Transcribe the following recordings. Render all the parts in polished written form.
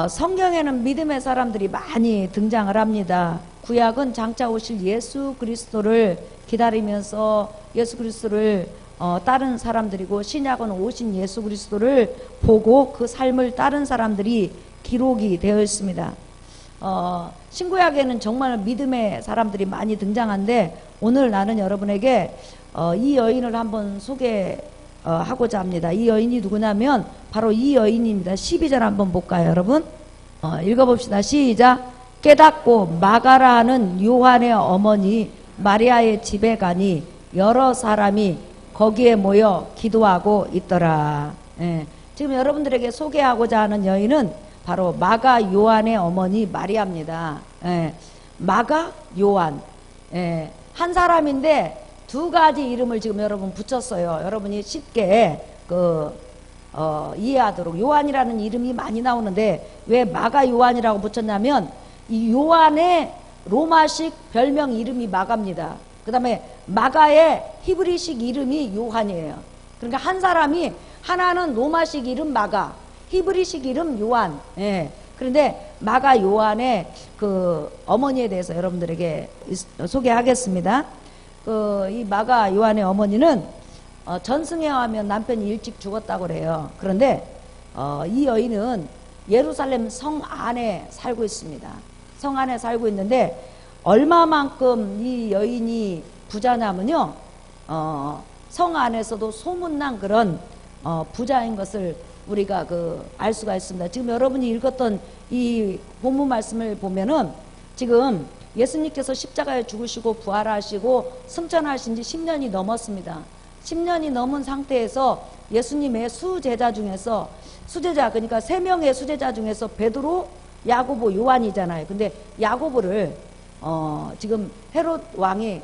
성경에는 믿음의 사람들이 많이 등장을 합니다. 구약은 장차 오실 예수 그리스도를 기다리면서 예수 그리스도를 따른 사람들이고, 신약은 오신 예수 그리스도를 보고 그 삶을 따른 사람들이 기록이 되어 있습니다. 신구약에는 정말 믿음의 사람들이 많이 등장한데, 오늘 나는 여러분에게 이 여인을 한번 소개하고자 합니다. 이 여인이 누구냐면 바로 이 여인입니다. 12절 한번 볼까요, 여러분? 읽어봅시다. 시작. 깨닫고 마가라는 요한의 어머니 마리아의 집에 가니 여러 사람이 거기에 모여 기도하고 있더라. 지금 여러분들에게 소개하고자 하는 여인은 바로 마가 요한의 어머니 마리아입니다. 마가 요한, 한 사람인데 두 가지 이름을 지금 여러분 붙였어요. 여러분이 쉽게 이해하도록. 요한이라는 이름이 많이 나오는데 왜 마가 요한이라고 붙였냐면, 이 요한의 로마식 별명 이름이 마가입니다. 그 다음에 마가의 히브리식 이름이 요한이에요. 그러니까 한 사람이, 하나는 로마식 이름 마가, 히브리식 이름 요한. 그런데 마가 요한의 그 어머니에 대해서 여러분들에게 소개하겠습니다. 이 마가 요한의 어머니는 전승에 하면 남편이 일찍 죽었다고 그래요. 그런데 이 여인은 예루살렘 성 안에 살고 있습니다. 성 안에 살고 있는데, 얼마만큼 이 여인이 부자냐면요, 성 안에서도 소문난 그런 부자인 것을 우리가 알 수가 있습니다. 지금 여러분이 읽었던 이 본문 말씀을 보면은, 지금 예수님께서 십자가에 죽으시고 부활하시고 승천하신 지 10년이 넘었습니다. 10년이 넘은 상태에서 예수님의 수제자 중에서, 그러니까 3명의 수제자 중에서 베드로, 야고보, 요한이잖아요. 근데 야고보를 지금 헤롯 왕이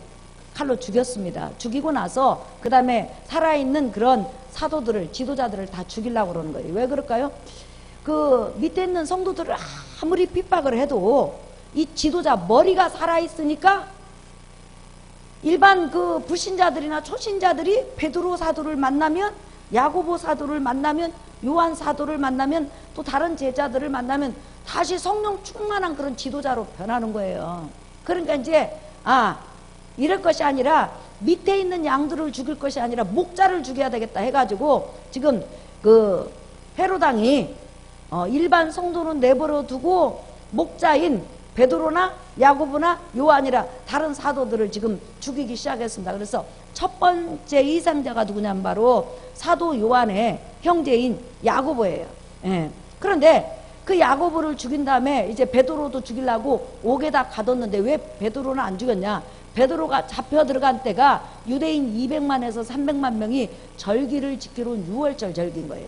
칼로 죽였습니다. 죽이고 나서 그 다음에 살아있는 그런 사도들을, 지도자들을 다 죽이려고 그러는 거예요. 왜 그럴까요? 그 밑에 있는 성도들을 아무리 핍박을 해도 이 지도자 머리가 살아있으니까 일반 그 불신자들이나 초신자들이 베드로 사도를 만나면, 야고보 사도를 만나면, 요한 사도를 만나면, 또 다른 제자들을 만나면 다시 성령 충만한 그런 지도자로 변하는 거예요. 그러니까 이제 이럴 것이 아니라, 밑에 있는 양들을 죽일 것이 아니라 목자를 죽여야 되겠다 해가지고, 지금 그 헤로당이 일반 성도는 내버려 두고 목자인 베드로나 야고보나 요한이라 다른 사도들을 지금 죽이기 시작했습니다. 그래서 첫 번째 희생자가 누구냐면 바로 사도 요한의 형제인 야고보예요. 그런데 그 야고보를 죽인 다음에 이제 베드로도 죽이려고 옥에다 가뒀는데, 왜 베드로는 안 죽였냐? 베드로가 잡혀 들어간 때가 유대인 200만에서 300만 명이 절기를 지키러 온 6월절 절기인 거예요.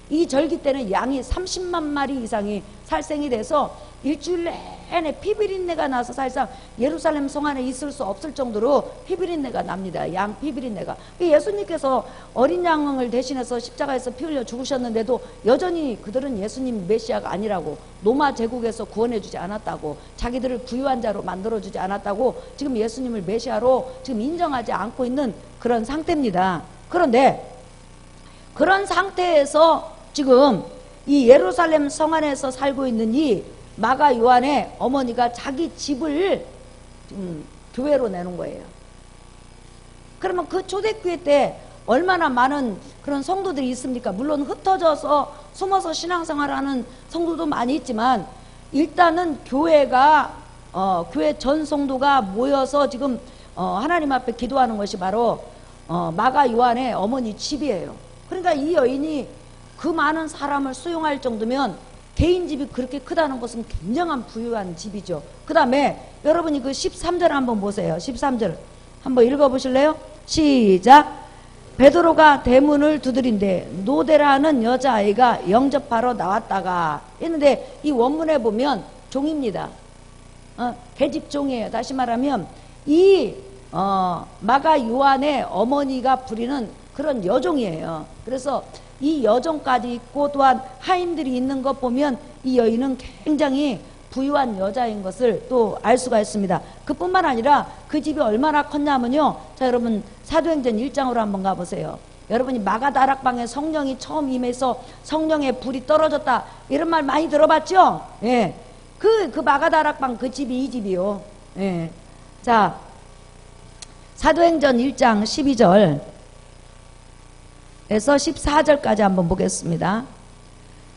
이 절기 때는 양이 30만 마리 이상이 살생이 돼서 일주일 내내 피비린내가 나서 사실상 예루살렘 성 안에 있을 수 없을 정도로 피비린내가 납니다. 양 피비린내가. 예수님께서 어린 양을 대신해서 십자가에서 피 흘려 죽으셨는데도 여전히 그들은 예수님 메시아가 아니라고, 로마 제국에서 구원해 주지 않았다고, 자기들을 부유한 자로 만들어 주지 않았다고 지금 예수님을 메시아로 지금 인정하지 않고 있는 그런 상태입니다. 그런데 그런 상태에서 지금 이 예루살렘 성 안에서 살고 있는 이 마가 요한의 어머니가 자기 집을 교회로 내놓은 거예요. 그러면 그 초대교회 때 얼마나 많은 그런 성도들이 있습니까? 물론 흩어져서 숨어서 신앙생활하는 성도도 많이 있지만, 일단은 교회가 교회 전 성도가 모여서 지금 하나님 앞에 기도하는 것이 바로 마가 요한의 어머니 집이에요. 그러니까 이 여인이 그 많은 사람을 수용할 정도면 개인 집이 그렇게 크다는 것은 굉장한 부유한 집이죠. 그 다음에 여러분이 그 13절 한번 보세요. 13절 한번 읽어보실래요? 시작. 베드로가 대문을 두드린데 노대라는 여자아이가 영접하러 나왔다가 했는데, 이 원문에 보면 종입니다. 계집종이에요. 다시 말하면 이 마가 요한의 어머니가 부리는 그런 여종이에요. 그래서 이 여종까지 있고 또한 하인들이 있는 것 보면 이 여인은 굉장히 부유한 여자인 것을 또 알 수가 있습니다. 그뿐만 아니라 그 집이 얼마나 컸냐면요, 자 여러분 사도행전 1장으로 한번 가보세요. 여러분이 마가다락방에 성령이 처음 임해서 성령의 불이 떨어졌다 이런 말 많이 들어봤죠? 예. 그 마가다락방 그 집이 이 집이요. 예. 자, 사도행전 1장 12절에서 14절까지 한번 보겠습니다.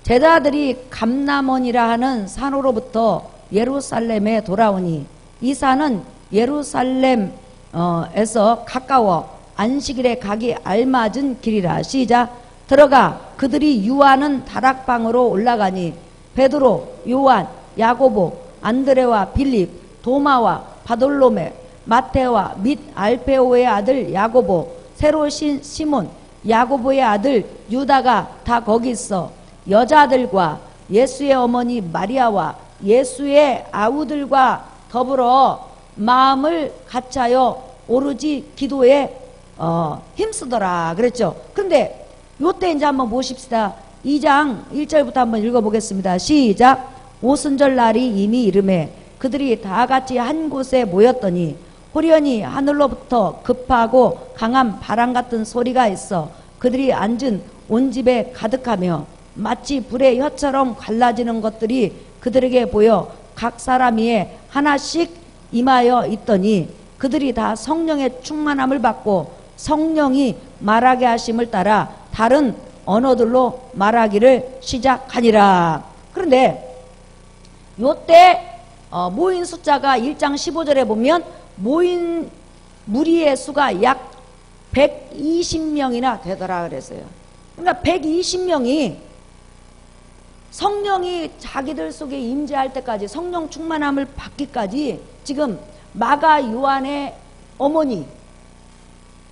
제자들이 감람원이라 하는 산으로부터 예루살렘에 돌아오니 이 산은 예루살렘에서 가까워 안식일에 가기 알맞은 길이라. 시작. 들어가 그들이 유하는 다락방으로 올라가니 베드로, 요한, 야고보, 안드레와 빌립, 도마와 바돌로메, 마테와 및 알페오의 아들 야고보, 새로 신 시몬, 야고보의 아들 유다가 다 거기 있어 여자들과 예수의 어머니 마리아와 예수의 아우들과 더불어 마음을 같이하여 오로지 기도에 힘쓰더라 그랬죠. 그런데 요때 이제 한번 보십시다. 2장 1절부터 한번 읽어보겠습니다. 시작. 오순절 날이 이미 이르매 그들이 다 같이 한 곳에 모였더니 호련히 하늘로부터 급하고 강한 바람 같은 소리가 있어 그들이 앉은 온 집에 가득하며 마치 불의 혀처럼 갈라지는 것들이 그들에게 보여 각 사람 위에 하나씩 임하여 있더니 그들이 다 성령의 충만함을 받고 성령이 말하게 하심을 따라 다른 언어들로 말하기를 시작하니라. 그런데 요때 모인 숫자가 1장 15절에 보면 모인 무리의 수가 약 120명이나 되더라 그랬어요. 그러니까 120명이 성령이 자기들 속에 임재할 때까지 성령 충만함을 받기까지 지금 마가 요한의 어머니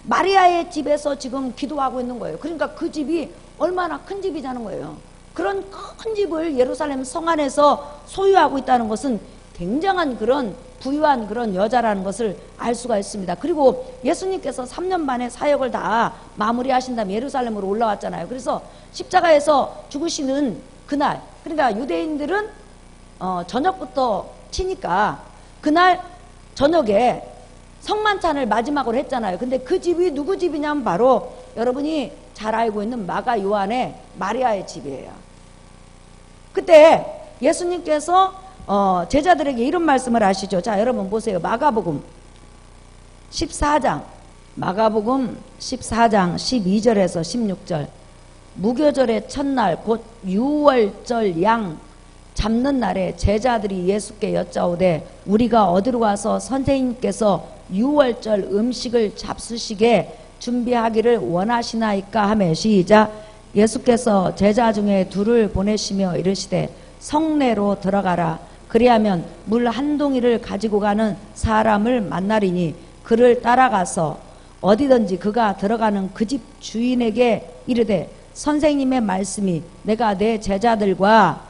마리아의 집에서 지금 기도하고 있는 거예요. 그러니까 그 집이 얼마나 큰 집이자는 거예요. 그런 큰 집을 예루살렘 성 안에서 소유하고 있다는 것은 굉장한 그런 부유한 그런 여자라는 것을 알 수가 있습니다. 그리고 예수님께서 3년 만에 사역을 다 마무리하신 다음에 예루살렘으로 올라왔잖아요. 그래서 십자가에서 죽으시는 그날, 그러니까 유대인들은 저녁부터 치니까 그날 저녁에 성만찬을 마지막으로 했잖아요. 근데 그 집이 누구 집이냐면 바로 여러분이 잘 알고 있는 마가 요한의 마리아의 집이에요. 그때 예수님께서 제자들에게 이런 말씀을 하시죠. 자, 여러분 보세요. 마가복음 14장 12절에서 16절. 무교절의 첫날 곧 유월절 양 잡는 날에 제자들이 예수께 여짜오되 우리가 어디로 가서 선생님께서 유월절 음식을 잡수시게 준비하기를 원하시나이까 하매. 시작. 예수께서 제자 중에 둘을 보내시며 이르시되 성내로 들어가라. 그리하면 물 한 동이를 가지고 가는 사람을 만나리니 그를 따라가서 어디든지 그가 들어가는 그 집 주인에게 이르되 선생님의 말씀이 내가 내 제자들과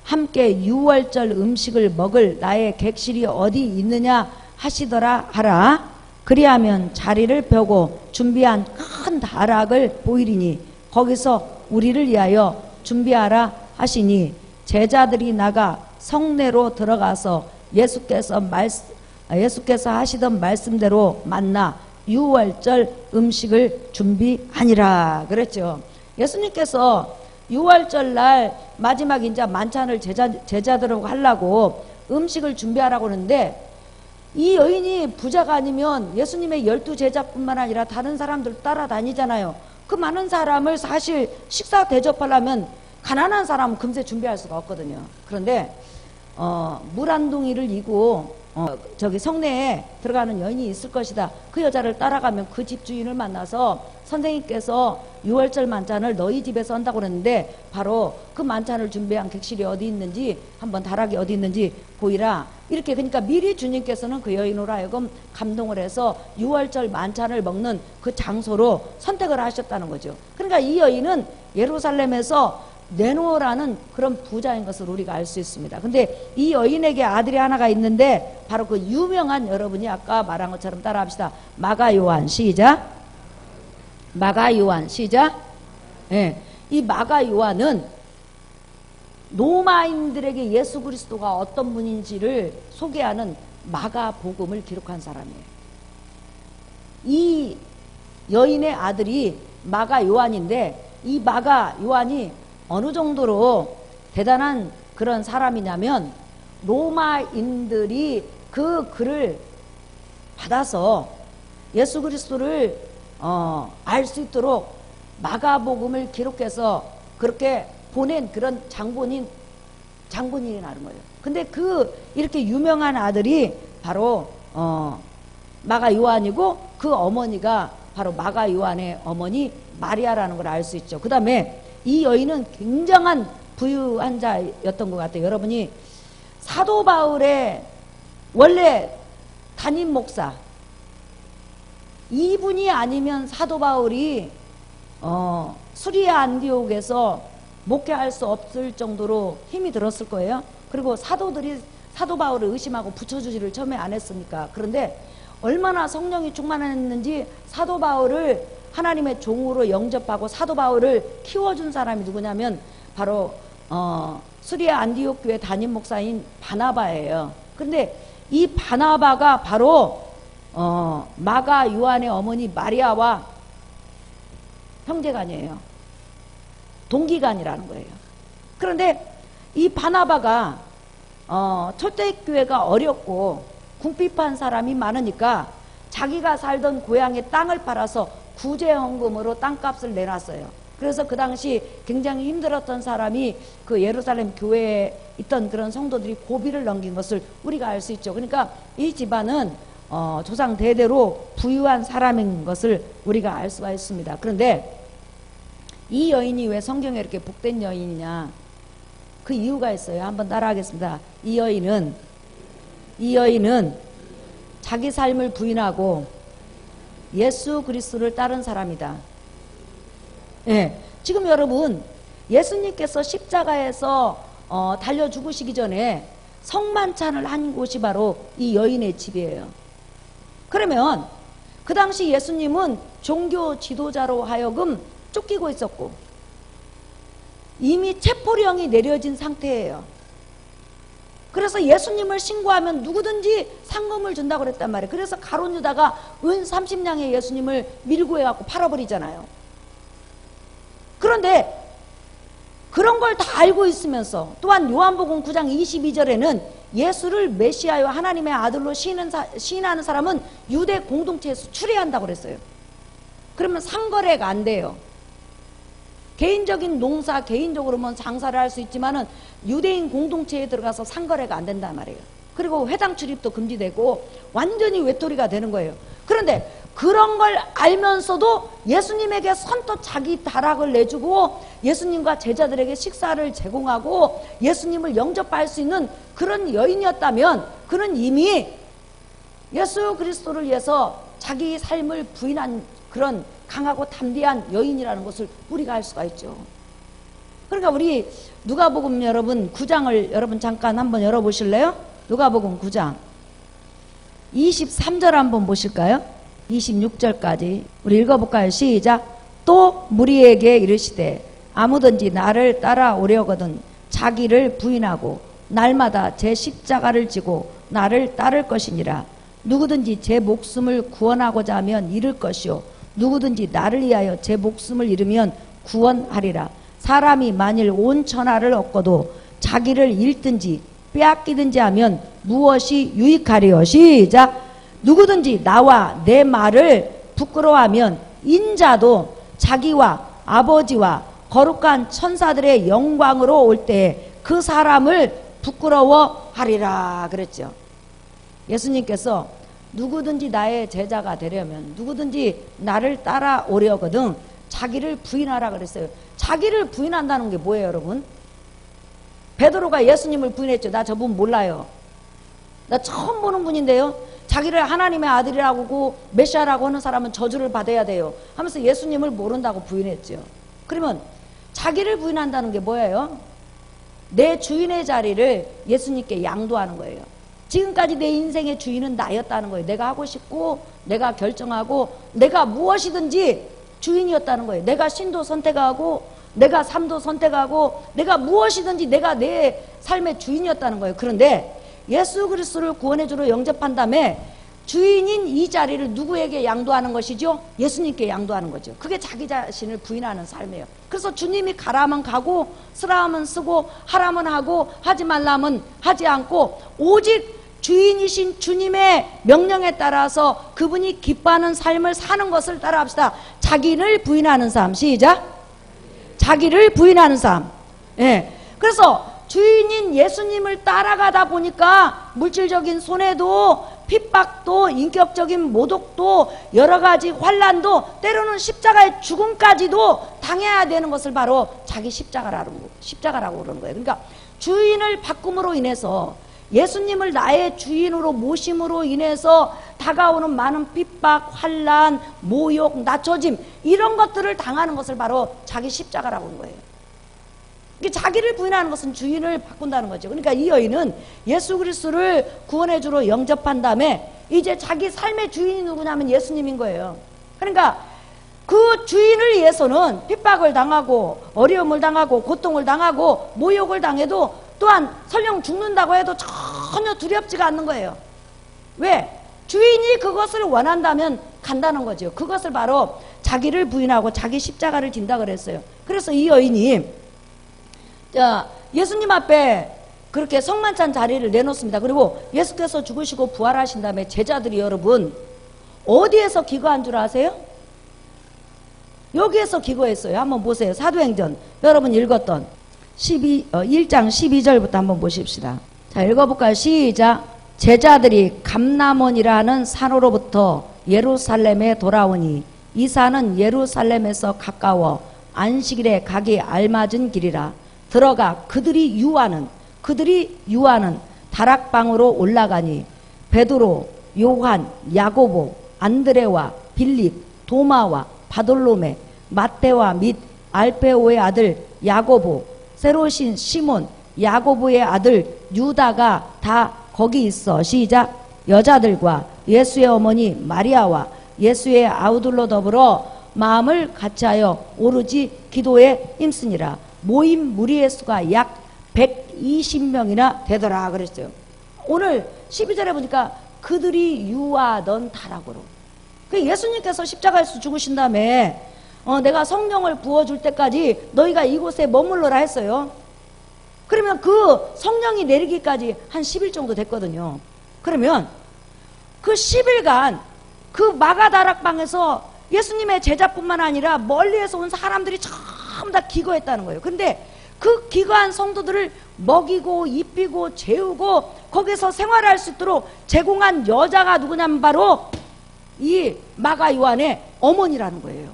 함께 유월절 음식을 먹을 나의 객실이 어디 있느냐 하시더라 하라. 그리하면 자리를 펴고 준비한 큰 다락을 보이리니 거기서 우리를 위하여 준비하라 하시니 제자들이 나가 성내로 들어가서 예수께서 하시던 말씀대로 만나 유월절 음식을 준비하니라 그랬죠. 예수님께서 유월절 날 마지막 이제 만찬을 제자들하고 하려고 음식을 준비하라고 하는데 이 여인이 부자가 아니면 예수님의 12제자뿐만 아니라 다른 사람들 따라다니잖아요. 그 많은 사람을 사실 식사 대접하려면 가난한 사람은 금세 준비할 수가 없거든요. 그런데 물 한 동이를 이고 저기 성내에 들어가는 여인이 있을 것이다. 그 여자를 따라가면 그 집 주인을 만나서 선생님께서 유월절 만찬을 너희 집에서 한다고 그랬는데 바로 그 만찬을 준비한 객실이 어디 있는지 한번 다락이 어디 있는지 보이라. 이렇게 그러니까 미리 주님께서는 그 여인으로 하여금 감동을 해서 유월절 만찬을 먹는 그 장소로 선택을 하셨다는 거죠. 그러니까 이 여인은 예루살렘에서 네노라는 그런 부자인 것을 우리가 알 수 있습니다. 근데 이 여인에게 아들이 하나가 있는데 바로 그 유명한 여러분이 아까 말한 것처럼 따라합시다. 마가 요한. 시작. 마가 요한. 시작. 예. 이 마가 요한은 로마인들에게 예수 그리스도가 어떤 분인지를 소개하는 마가복음을 기록한 사람이에요. 이 여인의 아들이 마가 요한인데, 이 마가 요한이 어느 정도로 대단한 그런 사람이냐면, 로마인들이 그 글을 받아서 예수 그리스도를 알 수 있도록 마가복음을 기록해서 그렇게 보낸 그런 장본인이라는 거예요. 근데 이렇게 유명한 아들이 바로 마가 요한이고, 그 어머니가 바로 마가 요한의 어머니 마리아라는 걸 알 수 있죠. 그 다음에 이 여인은 굉장한 부유한 자였던 것 같아요. 여러분이 사도 바울의 원래 담임 목사, 이분이 아니면 사도 바울이 수리아 안디옥에서 목회할 수 없을 정도로 힘이 들었을 거예요. 그리고 사도들이 사도 바울을 의심하고 붙여주지를 처음에 안 했으니까. 그런데 얼마나 성령이 충만했는지 사도 바울을 하나님의 종으로 영접하고 사도 바울을 키워준 사람이 누구냐면 바로 수리아 안디옥 교회 담임 목사인 바나바예요. 그런데 이 바나바가 바로 마가 요한의 어머니 마리아와 형제간이에요. 동기간이라는 거예요. 그런데 이 바나바가 초대교회가 어렵고 궁핍한 사람이 많으니까 자기가 살던 고향의 땅을 팔아서 구제헌금으로 땅값을 내놨어요. 그래서 그 당시 굉장히 힘들었던 사람이 그 예루살렘 교회에 있던 그런 성도들이 고비를 넘긴 것을 우리가 알 수 있죠. 그러니까 이 집안은 조상 대대로 부유한 사람인 것을 우리가 알 수가 있습니다. 그런데 이 여인이 왜 성경에 이렇게 복된 여인이냐, 그 이유가 있어요. 한번 따라하겠습니다. 이 여인은 자기 삶을 부인하고 예수 그리스도를 따른 사람이다. 예, 지금 여러분 예수님께서 십자가에서 달려 죽으시기 전에 성만찬을 한 곳이 바로 이 여인의 집이에요. 그러면 그 당시 예수님은 종교 지도자로 하여금 쫓기고 있었고 이미 체포령이 내려진 상태예요. 그래서 예수님을 신고하면 누구든지 상금을 준다고 그랬단 말이에요. 그래서 가룟 유다가 은 30냥의 예수님을 밀고 해갖고 팔아버리잖아요. 그런데 그런 걸 다 알고 있으면서 또한 요한복음 9장 22절에는 예수를 메시아요 하나님의 아들로 시인하는 사람은 유대 공동체에서 추리한다고 그랬어요. 그러면 상거래가 안 돼요. 개인적인 농사, 개인적으로만 장사를 할 수 있지만은 유대인 공동체에 들어가서 상거래가 안 된단 말이에요. 그리고 회당 출입도 금지되고 완전히 외톨이가 되는 거예요. 그런데 그런 걸 알면서도 예수님에게 선뜻 자기 다락을 내주고 예수님과 제자들에게 식사를 제공하고 예수님을 영접할 수 있는 그런 여인이었다면 그는 이미 예수 그리스도를 위해서 자기 삶을 부인한 그런 강하고 담대한 여인이라는 것을 우리가 알 수가 있죠. 그러니까 우리 누가복음 여러분 9장을 여러분 잠깐 한번 열어보실래요? 누가복음 9장 23절 한번 보실까요? 26절까지 우리 읽어볼까요? 시작. 또 무리에게 이르시되 아무든지 나를 따라오려거든 자기를 부인하고 날마다 제 십자가를 지고 나를 따를 것이니라. 누구든지 제 목숨을 구원하고자 하면 잃을 것이요 누구든지 나를 위하여 제 목숨을 잃으면 구원하리라. 사람이 만일 온 천하를 얻고도 자기를 잃든지 빼앗기든지 하면 무엇이 유익하리요? 시작. 누구든지 나와 내 말을 부끄러워하면 인자도 자기와 아버지와 거룩한 천사들의 영광으로 올 때에 그 사람을 부끄러워하리라 그랬죠. 예수님께서 누구든지 나의 제자가 되려면 누구든지 나를 따라오려거든 자기를 부인하라 그랬어요. 자기를 부인한다는 게 뭐예요, 여러분? 베드로가 예수님을 부인했죠. 나 저분 몰라요. 나 처음 보는 분인데요. 자기를 하나님의 아들이라고 메시아라고 하는 사람은 저주를 받아야 돼요 하면서 예수님을 모른다고 부인했죠. 그러면 자기를 부인한다는 게 뭐예요? 내 주인의 자리를 예수님께 양도하는 거예요. 지금까지 내 인생의 주인은 나였다는 거예요. 내가 하고 싶고 내가 결정하고 내가 무엇이든지 주인이었다는 거예요. 내가 신도 선택하고 내가 삶도 선택하고 내가 무엇이든지 내가 내 삶의 주인이었다는 거예요. 그런데 예수 그리스도를 구원의 주로 영접한 다음에 주인인 이 자리를 누구에게 양도하는 것이죠? 예수님께 양도하는 거죠. 그게 자기 자신을 부인하는 삶이에요. 그래서 주님이 가라면 가고 쓰라면 쓰고 하라면 하고 하지 말라면 하지 않고 오직 주인이신 주님의 명령에 따라서 그분이 기뻐하는 삶을 사는 것을 따라합시다. 자기를 부인하는 삶. 시작. 자기를 부인하는 삶. 예. 그래서 주인인 예수님을 따라가다 보니까 물질적인 손해도 핍박도 인격적인 모독도 여러 가지 환난도 때로는 십자가의 죽음까지도 당해야 되는 것을 바로 자기 십자가라고 그러는 거예요. 그러니까 주인을 바꿈으로 인해서 예수님을 나의 주인으로 모심으로 인해서 다가오는 많은 핍박, 환난, 모욕, 낮춰짐 이런 것들을 당하는 것을 바로 자기 십자가라고 하는 거예요. 자기를 부인하는 것은 주인을 바꾼다는 거죠. 그러니까 이 여인은 예수 그리스도를 구원의 주로 영접한 다음에 이제 자기 삶의 주인이 누구냐면 예수님인 거예요. 그러니까 그 주인을 위해서는 핍박을 당하고 어려움을 당하고 고통을 당하고 모욕을 당해도 또한 설령 죽는다고 해도 전혀 두렵지가 않는 거예요. 왜? 주인이 그것을 원한다면 간다는 거죠. 그것을 바로 자기를 부인하고 자기 십자가를 진다 그랬어요. 그래서 이 여인이 예수님 앞에 그렇게 성만찬 자리를 내놓습니다. 그리고 예수께서 죽으시고 부활하신 다음에 제자들이 여러분 어디에서 기거한 줄 아세요? 여기에서 기거했어요. 한번 보세요. 사도행전 여러분 읽었던 1장 12절부터 한번 보십시다. 자, 읽어볼까요? 시작. 제자들이 감람원이라는 산으로부터 예루살렘에 돌아오니 이 산은 예루살렘에서 가까워 안식일에 가기 알맞은 길이라. 들어가 그들이 유하는 다락방으로 올라가니 베드로, 요한, 야고보, 안드레와 빌립, 도마와 바돌로메, 마테와 및 알페오의 아들 야고보, 세로신 시몬, 야고보의 아들 유다가 다 거기 있어. 시작. 여자들과 예수의 어머니 마리아와 예수의 아우들로 더불어 마음을 같이하여 오로지 기도에 힘쓰니라. 모임 무리의 수가 약 120명이나 되더라 그랬어요. 오늘 12절에 보니까 그들이 유하던 다락으로. 예수님께서 십자가에서 죽으신 다음에 내가 성령을 부어줄 때까지 너희가 이곳에 머물러라 했어요. 그러면 그 성령이 내리기까지 한 10일 정도 됐거든요. 그러면 그 10일간 그 마가다락방에서 예수님의 제자뿐만 아니라 멀리에서 온 사람들이 전부 다 기거했다는 거예요. 근데 그 기거한 성도들을 먹이고 입히고 재우고 거기서 생활할 수 있도록 제공한 여자가 누구냐면 바로 이 마가 요한의 어머니라는 거예요.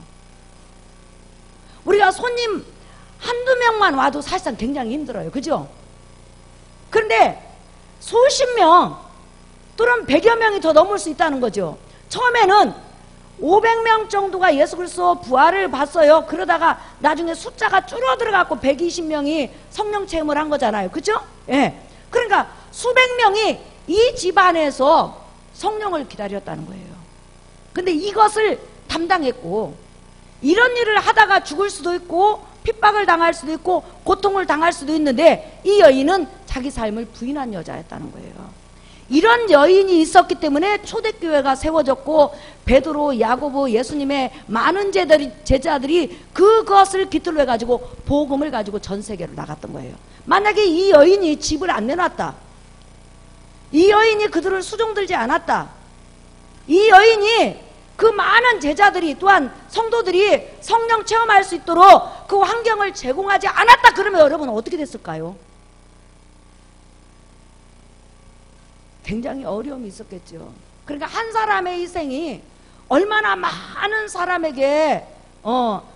우리가 손님 한두 명만 와도 사실상 굉장히 힘들어요. 그죠? 그런데 수십 명 또는 100여 명이 더 넘을 수 있다는 거죠. 처음에는 500명 정도가 예수 그리스도 부활을 봤어요. 그러다가 나중에 숫자가 줄어들어갖고 120명이 성령 체험을 한 거잖아요. 그죠? 예. 그러니까 수백 명이 이 집안에서 성령을 기다렸다는 거예요. 근데 이것을 담당했고 이런 일을 하다가 죽을 수도 있고 핍박을 당할 수도 있고 고통을 당할 수도 있는데 이 여인은 자기 삶을 부인한 여자였다는 거예요. 이런 여인이 있었기 때문에 초대교회가 세워졌고 베드로, 야고보, 예수님의 많은 제자들이 그것을 깃들로 해가지고 복음을 가지고 전 세계로 나갔던 거예요. 만약에 이 여인이 집을 안 내놨다, 이 여인이 그들을 수종들지 않았다, 이 여인이 그 많은 제자들이 또한 성도들이 성령 체험할 수 있도록 그 환경을 제공하지 않았다 그러면 여러분 어떻게 됐을까요? 굉장히 어려움이 있었겠죠. 그러니까 한 사람의 희생이 얼마나 많은 사람에게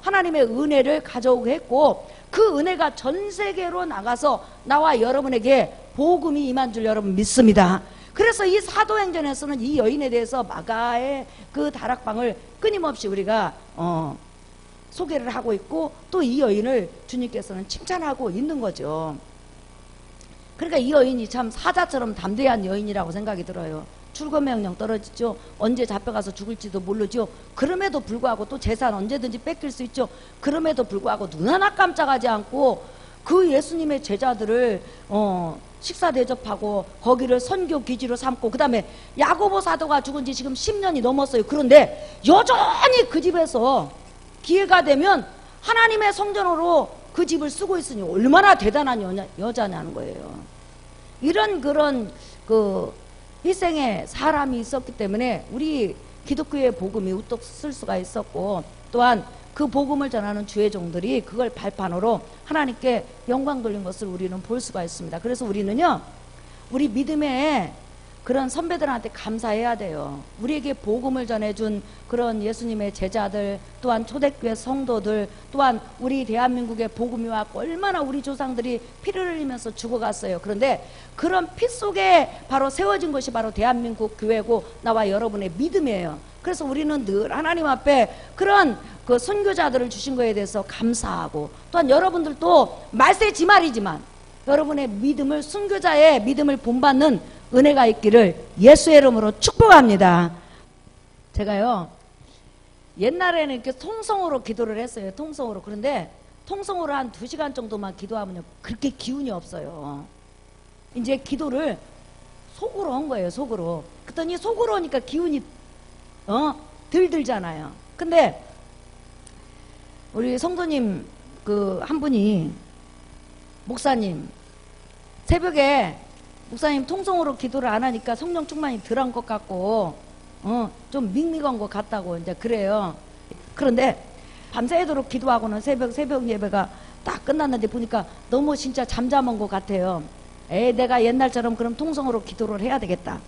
하나님의 은혜를 가져오게 했고 그 은혜가 전 세계로 나가서 나와 여러분에게 복음이 임한 줄 여러분 믿습니다. 그래서 이 사도행전에서는 이 여인에 대해서 마가의 그 다락방을 끊임없이 우리가 소개를 하고 있고 또 이 여인을 주님께서는 칭찬하고 있는 거죠. 그러니까 이 여인이 참 사자처럼 담대한 여인이라고 생각이 들어요. 출거 명령 떨어지죠. 언제 잡혀가서 죽을지도 모르죠. 그럼에도 불구하고 또 재산 언제든지 뺏길 수 있죠. 그럼에도 불구하고 눈 하나 깜짝하지 않고 그 예수님의 제자들을 식사 대접하고 거기를 선교 기지로 삼고, 그 다음에 야고보 사도가 죽은 지 지금 10년이 넘었어요. 그런데 여전히 그 집에서 기회가 되면 하나님의 성전으로 그 집을 쓰고 있으니 얼마나 대단한 여자냐는 거예요. 이런 그런 그 일생에 사람이 있었기 때문에 우리 기독교의 복음이 우뚝 쓸 수가 있었고, 또한 그 복음을 전하는 주의 종들이 그걸 발판으로 하나님께 영광 돌린 것을 우리는 볼 수가 있습니다. 그래서 우리는요, 우리 믿음의 그런 선배들한테 감사해야 돼요. 우리에게 복음을 전해준 그런 예수님의 제자들, 또한 초대교회 성도들, 또한 우리 대한민국의 복음이 왔고 얼마나 우리 조상들이 피를 흘리면서 죽어갔어요. 그런데 그런 피 속에 바로 세워진 것이 바로 대한민국 교회고 나와 여러분의 믿음이에요. 그래서 우리는 늘 하나님 앞에 그런 그 선교자들을 주신 거에 대해서 감사하고, 또한 여러분들도 말세지말이지만 여러분의 믿음을, 순교자의 믿음을 본받는 은혜가 있기를 예수의 이름으로 축복합니다. 제가요, 옛날에는 이렇게 통성으로 기도를 했어요. 통성으로. 그런데 통성으로 한 2시간 정도만 기도하면요, 그렇게 기운이 없어요. 이제 기도를 속으로 한 거예요. 속으로. 그랬더니 속으로 하니까 기운이 덜 들잖아요. 근데 우리 성도님 그 한 분이, 목사님, 새벽에 목사님 통성으로 기도를 안 하니까 성령 충만이 덜한 것 같고 좀 밍밍한 것 같다고 이제 그래요. 그런데 밤새도록 기도하고는 새벽 예배가 딱 끝났는데 보니까 너무 진짜 잠잠한 것 같아요. 내가 옛날처럼 그럼 통성으로 기도를 해야 되겠다.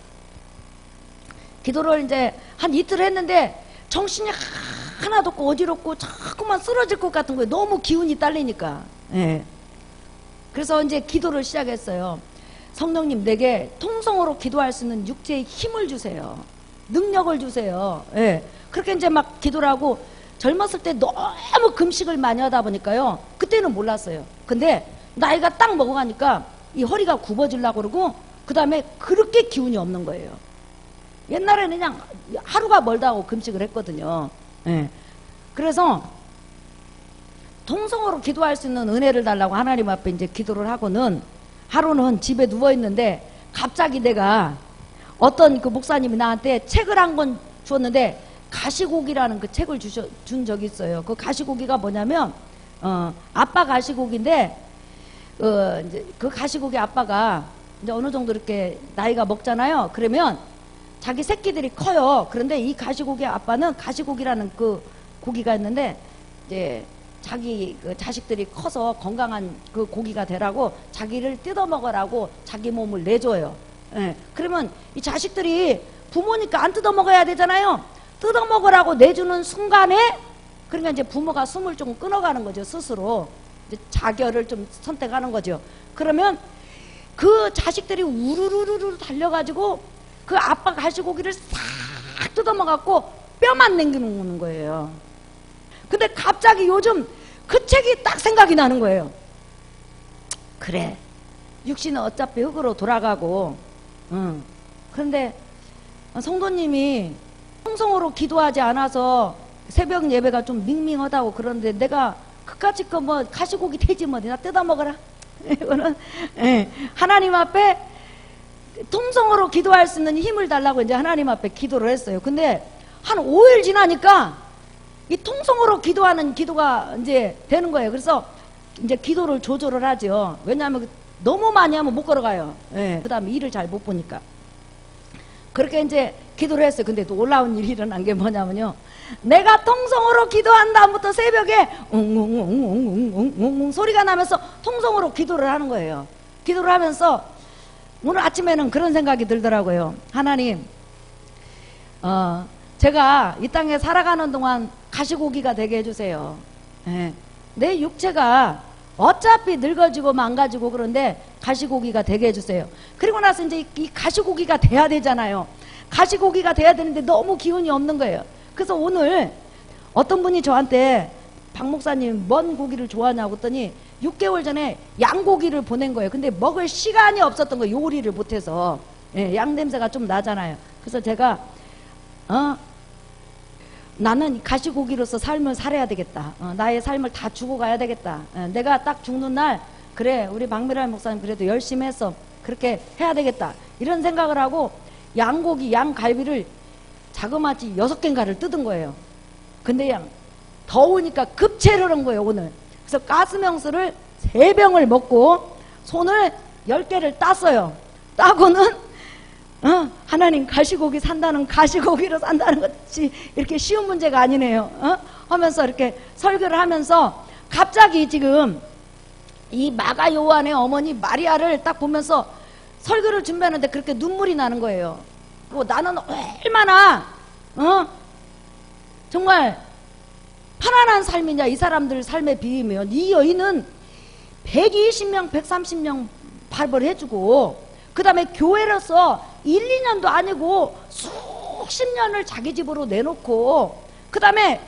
기도를 이제 한 이틀 했는데 정신이 하나도 없고 어지럽고 자꾸만 쓰러질 것 같은 거예요. 너무 기운이 딸리니까. 예. 그래서 이제 기도를 시작했어요. 성령님, 내게 통성으로 기도할 수 있는 육체의 힘을 주세요. 능력을 주세요. 예. 그렇게 이제 막 기도를 하고, 젊었을 때 너무 금식을 많이 하다 보니까요, 그때는 몰랐어요. 근데 나이가 딱 먹어가니까 이 허리가 굽어지려고 그러고, 그 다음에 그렇게 기운이 없는 거예요. 옛날에는 그냥 하루가 멀다 하고 금식을 했거든요. 예. 그래서 통성으로 기도할 수 있는 은혜를 달라고 하나님 앞에 이제 기도를 하고는, 하루는 집에 누워있는데 갑자기 내가 어떤 그 목사님이 나한테 책을 한 권 주었는데, 가시고기라는 그 책을 준 적이 있어요. 그 가시고기가 뭐냐면 아빠 가시고기인데, 이제 그 가시고기 아빠가 이제 어느 정도 이렇게 나이가 먹잖아요. 그러면 자기 새끼들이 커요. 그런데 이 가시고기 아빠는 가시고기라는 그 고기가 있는데, 이제 자기 그 자식들이 커서 건강한 그 고기가 되라고 자기를 뜯어 먹으라고 자기 몸을 내줘요. 예. 그러면 이 자식들이 부모니까 안 뜯어 먹어야 되잖아요. 뜯어 먹으라고 내주는 순간에, 그러니까 이제 부모가 숨을 좀 끊어가는 거죠. 스스로 이제 자결을 좀 선택하는 거죠. 그러면 그 자식들이 우르르르 달려가지고 그 아빠 가시고기를 싹 뜯어 먹었고 뼈만 남겨놓는 거예요. 근데 갑자기 요즘 그 책이 딱 생각이 나는 거예요. 그래, 육신은 어차피 흙으로 돌아가고, 그런데 성도님이 통성으로 기도하지 않아서 새벽 예배가 좀 밍밍하다고 그러는데, 내가 그까짓 거 뭐 가시고기 돼지 뭐 나 뜯어 먹어라. 이거는 하나님 앞에 통성으로 기도할 수 있는 힘을 달라고 이제 하나님 앞에 기도를 했어요. 근데 한 5일 지나니까 이 통성으로 기도하는 기도가 이제 되는 거예요. 그래서 이제 기도를 조절을 하죠. 왜냐하면 너무 많이 하면 못 걸어가요. 그 다음에 일을 잘 못 보니까. 그렇게 이제 기도를 했어요. 근데 또 올라온 일이 일어난 게 뭐냐면요, 내가 통성으로 기도한 다음부터 새벽에 웅웅웅웅웅웅 소리가 나면서 통성으로 기도를 하는 거예요. 기도를 하면서 오늘 아침에는 그런 생각이 들더라고요. 하나님, 제가 이 땅에 살아가는 동안 가시고기가 되게 해주세요. 내 육체가 어차피 늙어지고 망가지고 그런데 가시고기가 되게 해주세요. 그리고 나서 이제 이 가시고기가 돼야 되잖아요. 가시고기가 돼야 되는데 너무 기운이 없는 거예요. 그래서 오늘 어떤 분이 저한테, 박 목사님 뭔 고기를 좋아하냐고 했더니 6개월 전에 양고기를 보낸 거예요. 근데 먹을 시간이 없었던 거예요. 요리를 못해서. 양 냄새가 좀 나잖아요. 그래서 제가 나는 가시고기로서 삶을 살아야 되겠다. 나의 삶을 다 주고 가야 되겠다. 내가 딱 죽는 날 그래 우리 박미란 목사님 그래도 열심히 해서 그렇게 해야 되겠다 이런 생각을 하고 양고기 양갈비를 자그마치 6개인가를 뜯은 거예요. 근데 더우니까 급체를 한 거예요 오늘. 그래서 가스명수를 3병을 먹고 손을 10개를 땄어요. 따고는 하나님 가시고기 산다는 가시고기로 산다는 것이 이렇게 쉬운 문제가 아니네요. 하면서 이렇게 설교를 하면서 갑자기 지금 이 마가 요한의 어머니 마리아를 딱 보면서 설교를 준비하는데 그렇게 눈물이 나는 거예요. 나는 얼마나 정말 편안한 삶이냐 이 사람들 삶에 비이면 이 여인은 120명 130명 발벌 해주고 그 다음에 교회로서 1, 2년도 아니고 수십 년을 자기 집으로 내놓고 그 다음에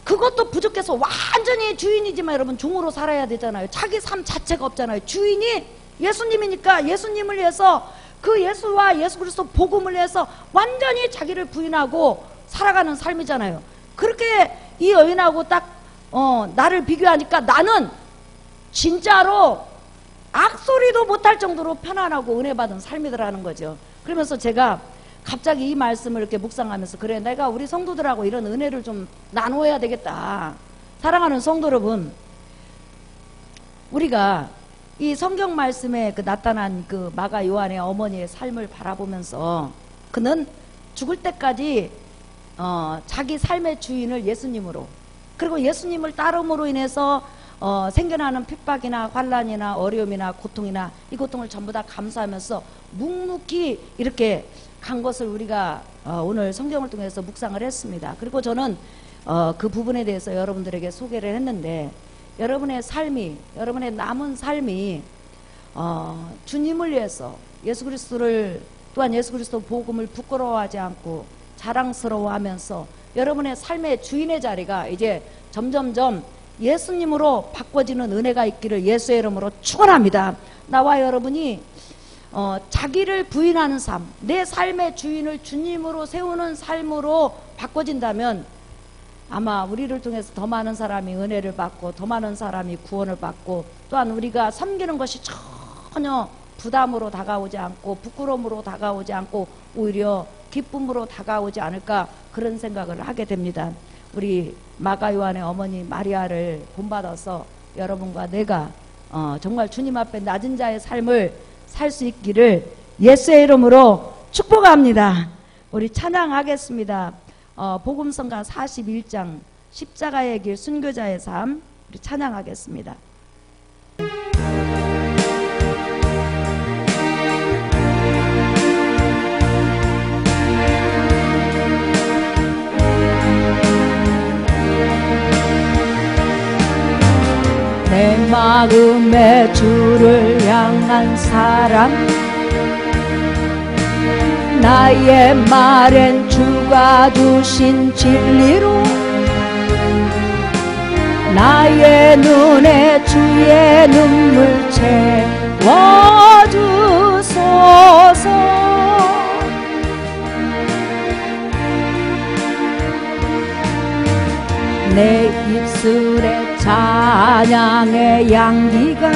그것도 부족해서 완전히 주인이지만 여러분 종으로 살아야 되잖아요. 자기 삶 자체가 없잖아요. 주인이 예수님이니까 예수님을 위해서 그 예수와 예수 그리스도 복음을 위해서 완전히 자기를 부인하고 살아가는 삶이잖아요. 그렇게 이 여인하고 딱 나를 비교하니까 나는 진짜로 악소리도 못할 정도로 편안하고 은혜 받은 삶이더라는 거죠. 그러면서 제가 갑자기 이 말씀을 이렇게 묵상하면서 그래 내가 우리 성도들하고 이런 은혜를 좀 나누어야 되겠다. 사랑하는 성도 여러분, 우리가 이 성경 말씀에 그 나타난 그 마가 요한의 어머니의 삶을 바라보면서 그는 죽을 때까지 자기 삶의 주인을 예수님으로 그리고 예수님을 따름으로 인해서 생겨나는 핍박이나 환난이나 어려움이나 고통이나 이 고통을 전부 다 감수하면서 묵묵히 이렇게 간 것을 우리가 오늘 성경을 통해서 묵상을 했습니다. 그리고 저는 그 부분에 대해서 여러분들에게 소개를 했는데 여러분의 삶이 여러분의 남은 삶이 주님을 위해서 예수 그리스도를 또한 예수 그리스도 복음을 부끄러워하지 않고 자랑스러워하면서 여러분의 삶의 주인의 자리가 이제 점점점 예수님으로 바꿔지는 은혜가 있기를 예수의 이름으로 축원합니다. 나와 여러분이 자기를 부인하는 삶, 내 삶의 주인을 주님으로 세우는 삶으로 바꿔진다면 아마 우리를 통해서 더 많은 사람이 은혜를 받고 더 많은 사람이 구원을 받고 또한 우리가 섬기는 것이 전혀 부담으로 다가오지 않고 부끄러움으로 다가오지 않고 오히려 기쁨으로 다가오지 않을까 그런 생각을 하게 됩니다. 우리 마가 요한의 어머니 마리아를 본받아서 여러분과 내가 정말 주님 앞에 낮은 자의 삶을 살 수 있기를 예수의 이름으로 축복합니다. 우리 찬양하겠습니다. 복음성가 41장 십자가의 길 순교자의 삶 우리 찬양하겠습니다. 내 마음에 주를 향한 사랑 나의 말엔 주가 주신 진리로 나의 눈에 주의 눈물 채워주소서 내 입술에 찬양의 향기가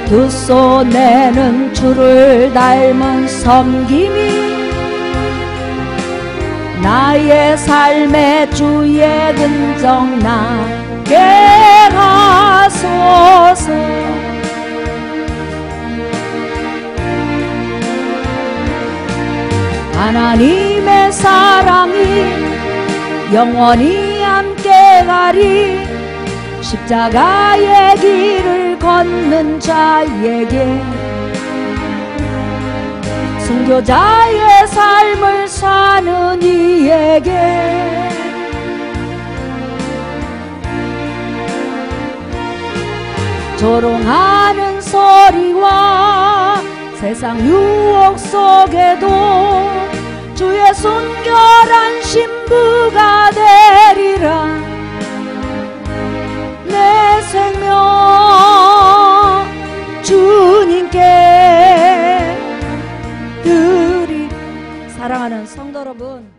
두 손에는 주를 닮은 섬김이 나의 삶에 주의 긍정 나게 하소서 하나님의 사랑이 영원히 함께 가리 십자가의 길을 걷는 자에게 순교자의 삶을 사는 이에게 조롱하는 소리와 세상 유혹 속에도 주의 순결한 신부가 되리라 내 생명 주님께 드리 사랑하는 성도 여러분